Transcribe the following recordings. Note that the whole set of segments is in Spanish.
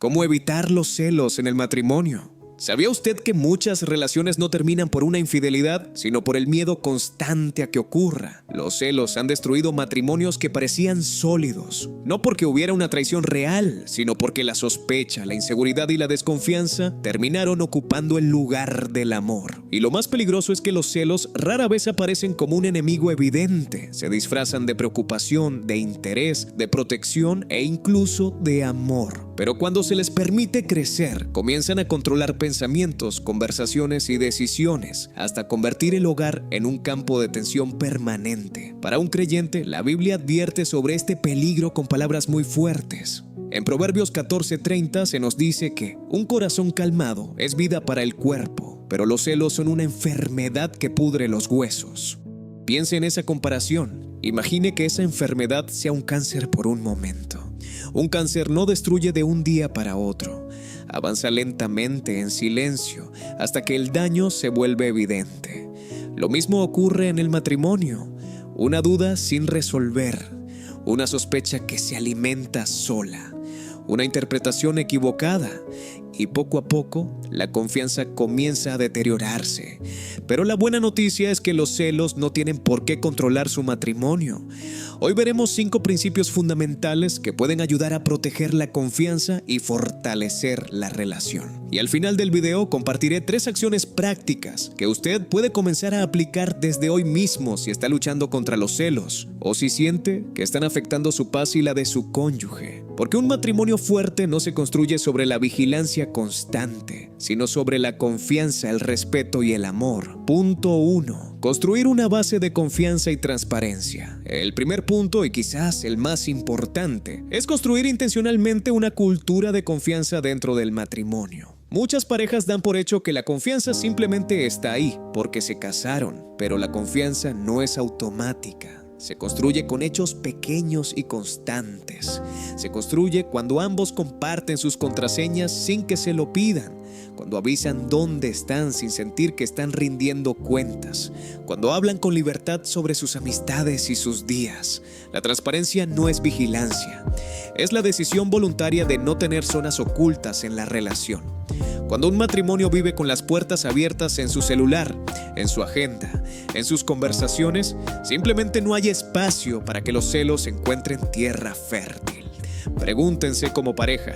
¿Cómo evitar los celos en el matrimonio? ¿Sabía usted que muchas relaciones no terminan por una infidelidad, sino por el miedo constante a que ocurra? Los celos han destruido matrimonios que parecían sólidos, no porque hubiera una traición real, sino porque la sospecha, la inseguridad y la desconfianza terminaron ocupando el lugar del amor. Y lo más peligroso es que los celos rara vez aparecen como un enemigo evidente, se disfrazan de preocupación, de interés, de protección e incluso de amor. Pero cuando se les permite crecer, comienzan a controlar pensamientos, conversaciones y decisiones, hasta convertir el hogar en un campo de tensión permanente. Para un creyente, la Biblia advierte sobre este peligro con palabras muy fuertes. En Proverbios 14:30 se nos dice que un corazón calmado es vida para el cuerpo, pero los celos son una enfermedad que pudre los huesos. Piense en esa comparación. Imagine que esa enfermedad sea un cáncer por un momento. Un cáncer no destruye de un día para otro. Avanza lentamente, en silencio, hasta que el daño se vuelve evidente. Lo mismo ocurre en el matrimonio. Una duda sin resolver, una sospecha que se alimenta sola, una interpretación equivocada, y poco a poco la confianza comienza a deteriorarse. Pero la buena noticia es que los celos no tienen por qué controlar su matrimonio. Hoy veremos 5 principios fundamentales que pueden ayudar a proteger la confianza y fortalecer la relación. Y al final del video compartiré 3 acciones prácticas que usted puede comenzar a aplicar desde hoy mismo si está luchando contra los celos o si siente que están afectando su paz y la de su cónyuge. Porque un matrimonio fuerte no se construye sobre la vigilancia constante, sino sobre la confianza, el respeto y el amor. Punto 1. Construir una base de confianza y transparencia. El primer punto, y quizás el más importante, es construir intencionalmente una cultura de confianza dentro del matrimonio. Muchas parejas dan por hecho que la confianza simplemente está ahí, porque se casaron, pero la confianza no es automática. Se construye con hechos pequeños y constantes. Se construye cuando ambos comparten sus contraseñas sin que se lo pidan, cuando avisan dónde están sin sentir que están rindiendo cuentas, cuando hablan con libertad sobre sus amistades y sus días. La transparencia no es vigilancia, es la decisión voluntaria de no tener zonas ocultas en la relación. Cuando un matrimonio vive con las puertas abiertas en su celular, en su agenda, en sus conversaciones, simplemente no hay espacio para que los celos encuentren tierra fértil. Pregúntense como pareja,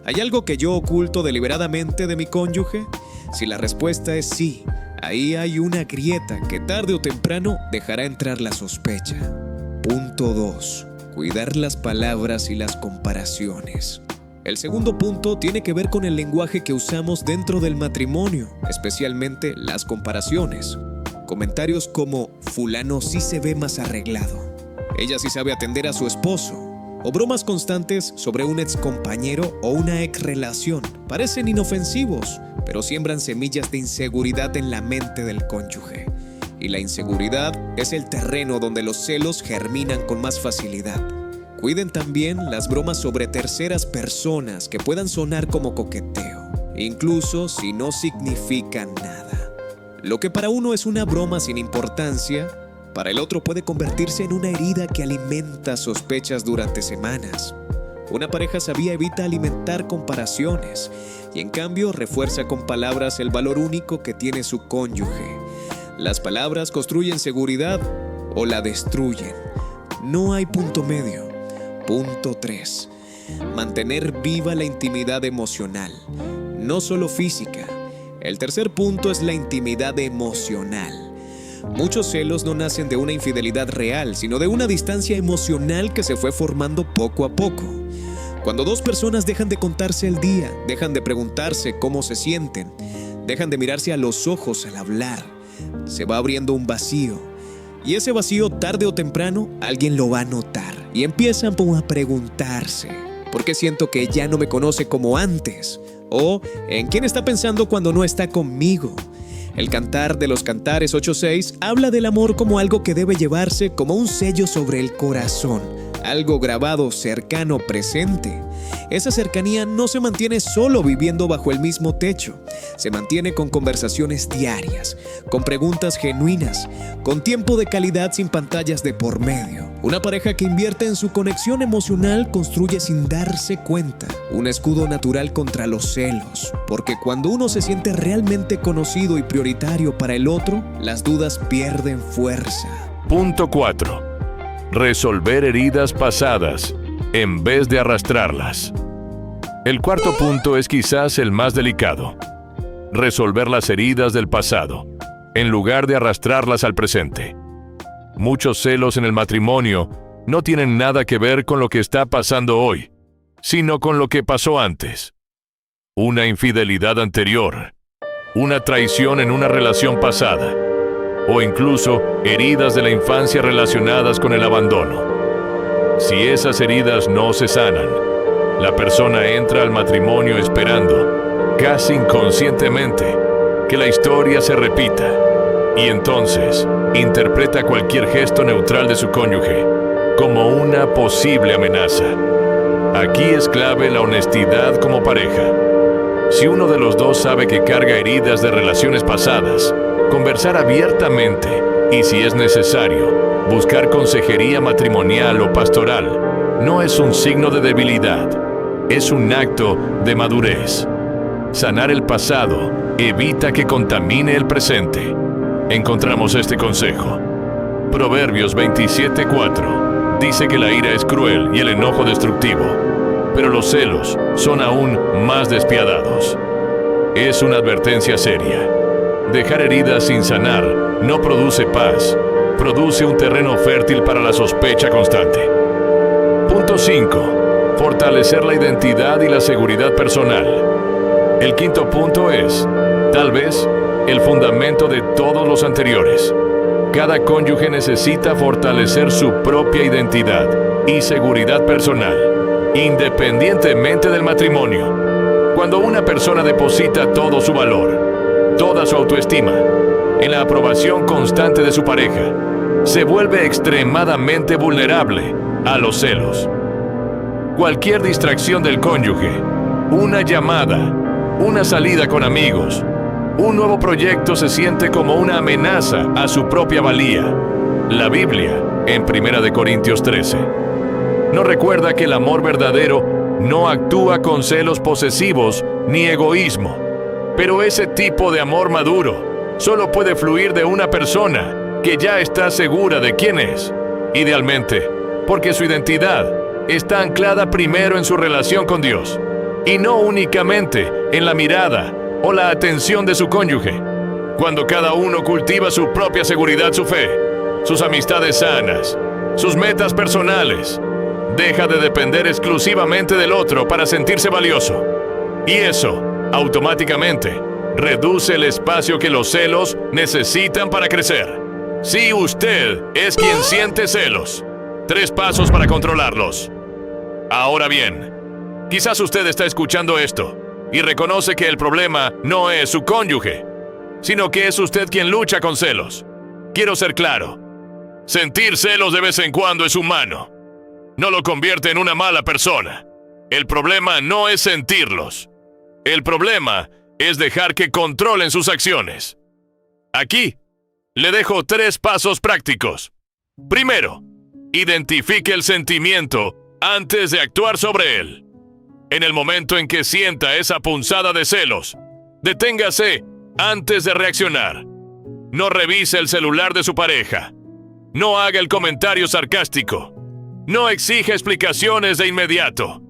¿hay algo que yo oculto deliberadamente de mi cónyuge? Si la respuesta es sí, ahí hay una grieta que tarde o temprano dejará entrar la sospecha. Punto 2. Cuidar las palabras y las comparaciones. El segundo punto tiene que ver con el lenguaje que usamos dentro del matrimonio, especialmente las comparaciones. Comentarios como fulano sí se ve más arreglado, ella sí sabe atender a su esposo, o bromas constantes sobre un excompañero o una exrelación parecen inofensivos, pero siembran semillas de inseguridad en la mente del cónyuge. Y la inseguridad es el terreno donde los celos germinan con más facilidad. Cuiden también las bromas sobre terceras personas que puedan sonar como coqueteo, incluso si no significan nada. Lo que para uno es una broma sin importancia, para el otro puede convertirse en una herida que alimenta sospechas durante semanas. Una pareja sabia evita alimentar comparaciones y en cambio refuerza con palabras el valor único que tiene su cónyuge. Las palabras construyen seguridad o la destruyen. No hay punto medio. Punto 3. Mantener viva la intimidad emocional, no solo física. El tercer punto es la intimidad emocional. Muchos celos no nacen de una infidelidad real, sino de una distancia emocional que se fue formando poco a poco. Cuando dos personas dejan de contarse el día, dejan de preguntarse cómo se sienten, dejan de mirarse a los ojos al hablar, se va abriendo un vacío. Y ese vacío, tarde o temprano, alguien lo va a notar. Y empiezan a preguntarse, ¿por qué siento que ya no me conoce como antes? O, ¿en quién está pensando cuando no está conmigo? El Cantar de los Cantares 8:6 habla del amor como algo que debe llevarse como un sello sobre el corazón, algo grabado, cercano, presente. Esa cercanía no se mantiene solo viviendo bajo el mismo techo, se mantiene con conversaciones diarias, con preguntas genuinas, con tiempo de calidad sin pantallas de por medio. Una pareja que invierte en su conexión emocional construye sin darse cuenta un escudo natural contra los celos, porque cuando uno se siente realmente conocido y prioritario para el otro, las dudas pierden fuerza. Punto 4. Resolver heridas pasadas en vez de arrastrarlas. El cuarto punto es quizás el más delicado. Resolver las heridas del pasado, en lugar de arrastrarlas al presente. Muchos celos en el matrimonio no tienen nada que ver con lo que está pasando hoy, sino con lo que pasó antes. Una infidelidad anterior, una traición en una relación pasada, o incluso heridas de la infancia relacionadas con el abandono. Si esas heridas no se sanan, la persona entra al matrimonio esperando, casi inconscientemente, que la historia se repita, y entonces interpreta cualquier gesto neutral de su cónyuge como una posible amenaza. Aquí es clave la honestidad como pareja. Si uno de los dos sabe que carga heridas de relaciones pasadas, conversar abiertamente y, si es necesario, buscar consejería matrimonial o pastoral no es un signo de debilidad, es un acto de madurez. Sanar el pasado evita que contamine el presente. Encontramos este consejo. Proverbios 27:4 dice que la ira es cruel y el enojo destructivo, pero los celos son aún más despiadados. Es una advertencia seria. Dejar heridas sin sanar no produce paz, produce un terreno fértil para la sospecha constante. Punto 5. Fortalecer la identidad y la seguridad personal. El quinto punto es, tal vez, el fundamento de todos los anteriores. Cada cónyuge necesita fortalecer su propia identidad y seguridad personal, independientemente del matrimonio. Cuando una persona deposita todo su valor, toda su autoestima, en la aprobación constante de su pareja, se vuelve extremadamente vulnerable a los celos. Cualquier distracción del cónyuge, una llamada, una salida con amigos, un nuevo proyecto se siente como una amenaza a su propia valía. La Biblia, en 1 Corintios 13, nos recuerda que el amor verdadero no actúa con celos posesivos ni egoísmo, pero ese tipo de amor maduro solo puede fluir de una persona que ya está segura de quién es, idealmente, porque su identidad está anclada primero en su relación con Dios, y no únicamente en la mirada o la atención de su cónyuge. Cuando cada uno cultiva su propia seguridad, su fe, sus amistades sanas, sus metas personales, deja de depender exclusivamente del otro para sentirse valioso. Y eso, automáticamente, reduce el espacio que los celos necesitan para crecer. Si usted es quien siente celos, 3 pasos para controlarlos. Ahora bien, quizás usted está escuchando esto y reconoce que el problema no es su cónyuge, sino que es usted quien lucha con celos. Quiero ser claro. Sentir celos de vez en cuando es humano. No lo convierte en una mala persona. El problema no es sentirlos. El problema es dejar que controlen sus acciones. Aquí le dejo 3 pasos prácticos. Primero, identifique el sentimiento antes de actuar sobre él. En el momento en que sienta esa punzada de celos, deténgase antes de reaccionar. No revise el celular de su pareja. No haga el comentario sarcástico. No exija explicaciones de inmediato.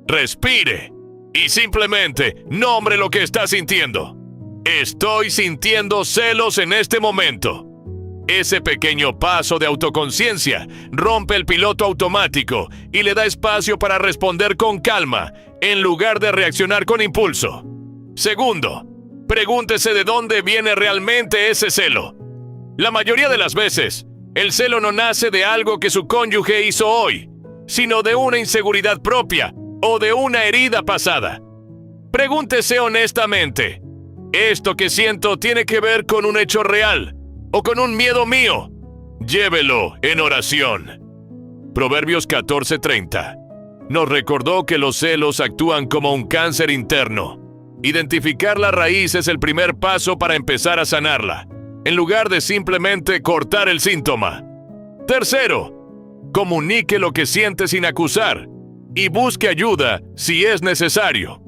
Respire y simplemente nombre lo que está sintiendo. Estoy sintiendo celos en este momento. Ese pequeño paso de autoconciencia rompe el piloto automático y le da espacio para responder con calma en lugar de reaccionar con impulso. Segundo, pregúntese de dónde viene realmente ese celo. La mayoría de las veces, el celo no nace de algo que su cónyuge hizo hoy, sino de una inseguridad propia o de una herida pasada. Pregúntese honestamente, ¿esto que siento tiene que ver con un hecho real o con un miedo mío? Llévelo en oración. Proverbios 14:30 nos recordó que los celos actúan como un cáncer interno. Identificar la raíz es el primer paso para empezar a sanarla, en lugar de simplemente cortar el síntoma. Tercero, comunique lo que siente sin acusar y busque ayuda si es necesario.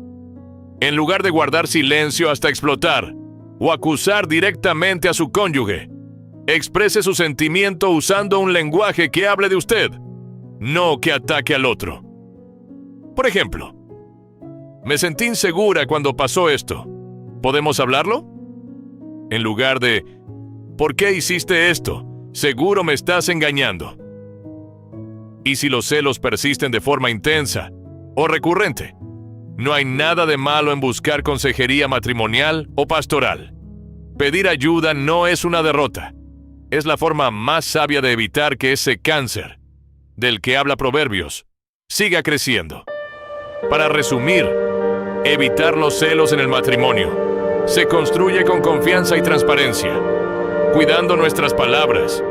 En lugar de guardar silencio hasta explotar o acusar directamente a su cónyuge, exprese su sentimiento usando un lenguaje que hable de usted, no que ataque al otro. Por ejemplo, me sentí insegura cuando pasó esto. ¿Podemos hablarlo? En lugar de, ¿por qué hiciste esto? Seguro me estás engañando. Y si los celos persisten de forma intensa o recurrente, no hay nada de malo en buscar consejería matrimonial o pastoral. Pedir ayuda no es una derrota. Es la forma más sabia de evitar que ese cáncer, del que habla Proverbios, siga creciendo. Para resumir, evitar los celos en el matrimonio se construye con confianza y transparencia, cuidando nuestras palabras,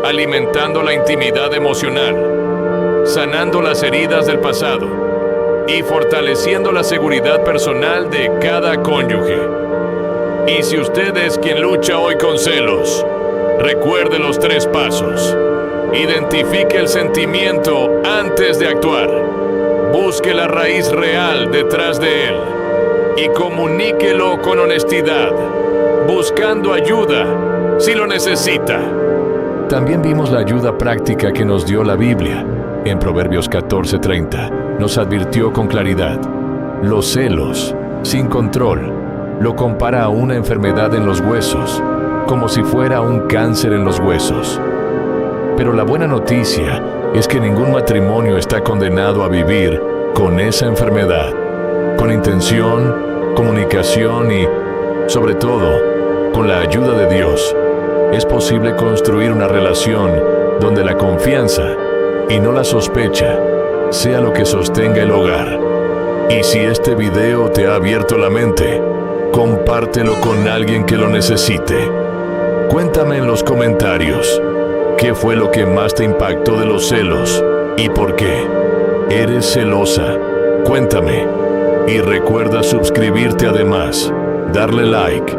alimentando la intimidad emocional, sanando las heridas del pasado y fortaleciendo la seguridad personal de cada cónyuge. Y si usted es quien lucha hoy con celos, recuerde los 3 pasos. Identifique el sentimiento antes de actuar. Busque la raíz real detrás de él y comuníquelo con honestidad, buscando ayuda si lo necesita. También vimos la ayuda práctica que nos dio la Biblia. En Proverbios 14:30 nos advirtió con claridad: los celos, sin control, lo compara a una enfermedad en los huesos, como si fuera un cáncer en los huesos. Pero la buena noticia es que ningún matrimonio está condenado a vivir con esa enfermedad. Con intención, comunicación y, sobre todo, con la ayuda de Dios, es posible construir una relación donde la confianza y no la sospecha sea lo que sostenga el hogar. Y si este video te ha abierto la mente, compártelo con alguien que lo necesite. Cuéntame en los comentarios qué fue lo que más te impactó de los celos y por qué. ¿Eres celosa? Cuéntame. Y recuerda suscribirte, además, darle like